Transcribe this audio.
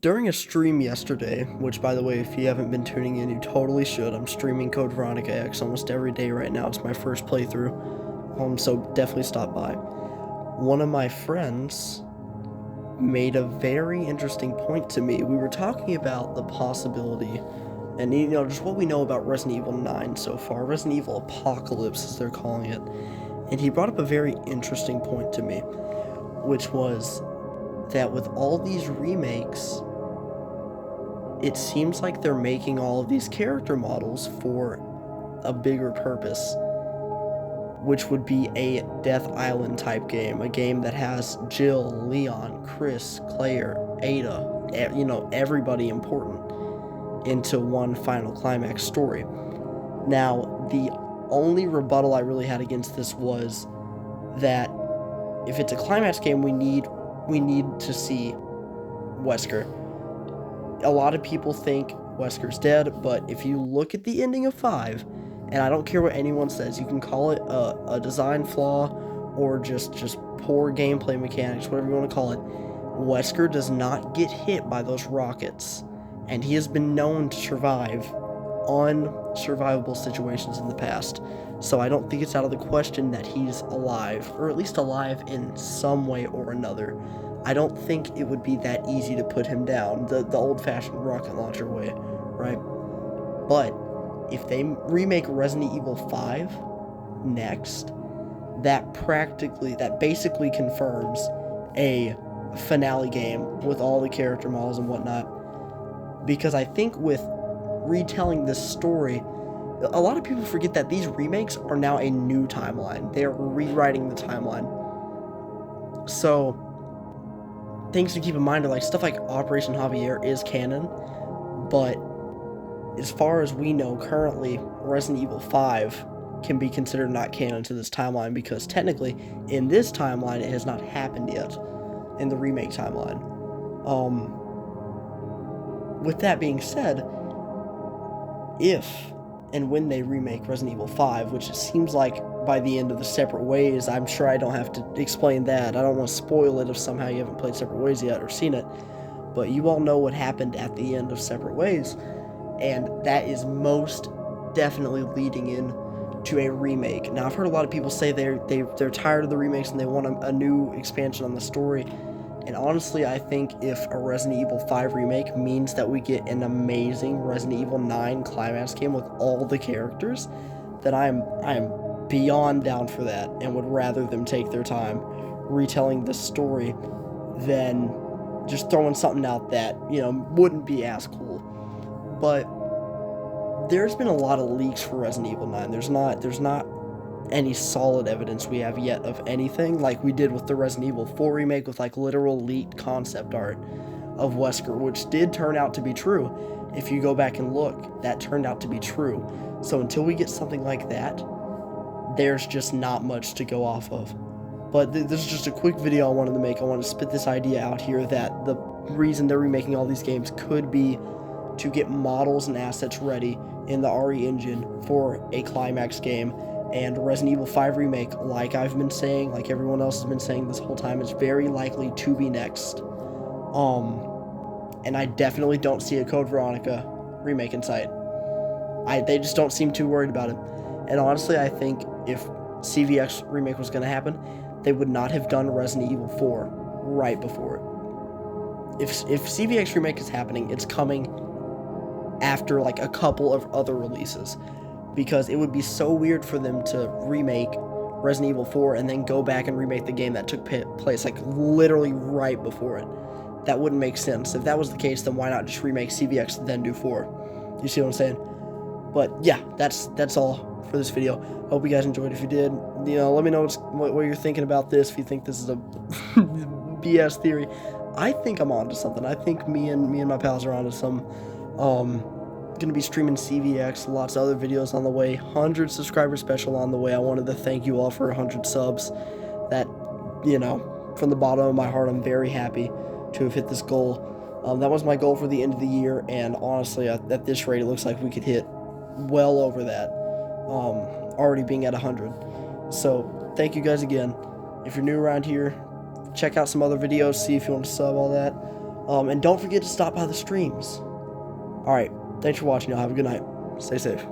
During a stream yesterday, which by the way, if you haven't been tuning in, you totally should. I'm streaming Code Veronica X almost every day right now. It's my first playthrough, so definitely stop by. One of my friends made a very interesting point to me. We were talking about the possibility, and just what we know about Resident Evil 9 so far, Resident Evil Apocalypse as they're calling it, and he brought up a very interesting point to me, which was that with all these remakes, it seems like they're making all of these character models for a bigger purpose, which would be a Death Island type game, a game that has Jill, Leon, Chris, Claire, Ada, everybody important into one final climax story. Now, the only rebuttal I really had against this was that if it's a climax game, we need to see Wesker. A lot of people think Wesker's dead, but if you look at the ending of 5, and I don't care what anyone says, you can call it a design flaw or just poor gameplay mechanics, whatever you want to call it, Wesker does not get hit by those rockets, and he has been known to survive unsurvivable situations in the past. So I don't think it's out of the question that he's alive, or at least alive in some way or another. I don't think it would be that easy to put him down, the old-fashioned rocket launcher way, right? But if they remake Resident Evil 5 next, that basically confirms a finale game with all the character models and whatnot. Because I think with retelling this story, a lot of people forget that these remakes are now a new timeline. They are rewriting the timeline. So things to keep in mind are like stuff like Operation Javier is canon, but as far as we know currently, Resident Evil 5 can be considered not canon to this timeline because technically in this timeline it has not happened yet in the remake timeline. With that being said, if and when they remake Resident Evil 5, which it seems like by the end of the Separate Ways, I'm sure I don't have to explain that. I don't want to spoil it if somehow you haven't played Separate Ways yet or seen it, but you all know what happened at the end of Separate Ways, and that is most definitely leading in to a remake. Now, I've heard a lot of people say they're tired of the remakes and they want a new expansion on the story, and honestly, I think if a Resident Evil 5 remake means that we get an amazing Resident Evil 9 climax game with all the characters, then I am beyond down for that and would rather them take their time retelling the story than just throwing something out that, wouldn't be as cool. But there's been a lot of leaks for Resident Evil 9. There's not any solid evidence we have yet of anything like we did with the Resident Evil 4 remake with like literal leaked concept art of Wesker, which did turn out to be true. If you go back and look, that turned out to be true. So until we get something like that, there's just not much to go off of. But this is just a quick video I wanted to make. I want to spit this idea out here that the reason they're remaking all these games could be to get models and assets ready in the RE engine for a climax game. And Resident Evil 5 Remake, like I've been saying, like everyone else has been saying this whole time, is very likely to be next. And I definitely don't see a Code Veronica remake in sight. They just don't seem too worried about it. And honestly, I think if CVX Remake was going to happen, they would not have done Resident Evil 4 right before it. If CVX Remake is happening, it's coming after like a couple of other releases, because it would be so weird for them to remake Resident Evil 4 and then go back and remake the game that took place like literally right before it. That wouldn't make sense. If that was the case, then why not just remake CVX and then do 4? You see what I'm saying? But yeah, that's all for this video. Hope you guys enjoyed. If you did, let me know what you're thinking about this. If you think this is a BS theory, I think I'm onto something. I think me and my pals are onto some. Gonna be streaming CVX, lots of other videos on the way, 100 subscriber special on the way. I wanted to thank you all for 100 subs. That, from the bottom of my heart, I'm very happy to have hit this goal. That was my goal for the end of the year, and honestly, at this rate, it looks like we could hit well over that, already being at 100. So, thank you guys again. If you're new around here, check out some other videos, see if you want to sub, all that. And don't forget to stop by the streams. Alright, thanks for watching, y'all. Have a good night. Stay safe.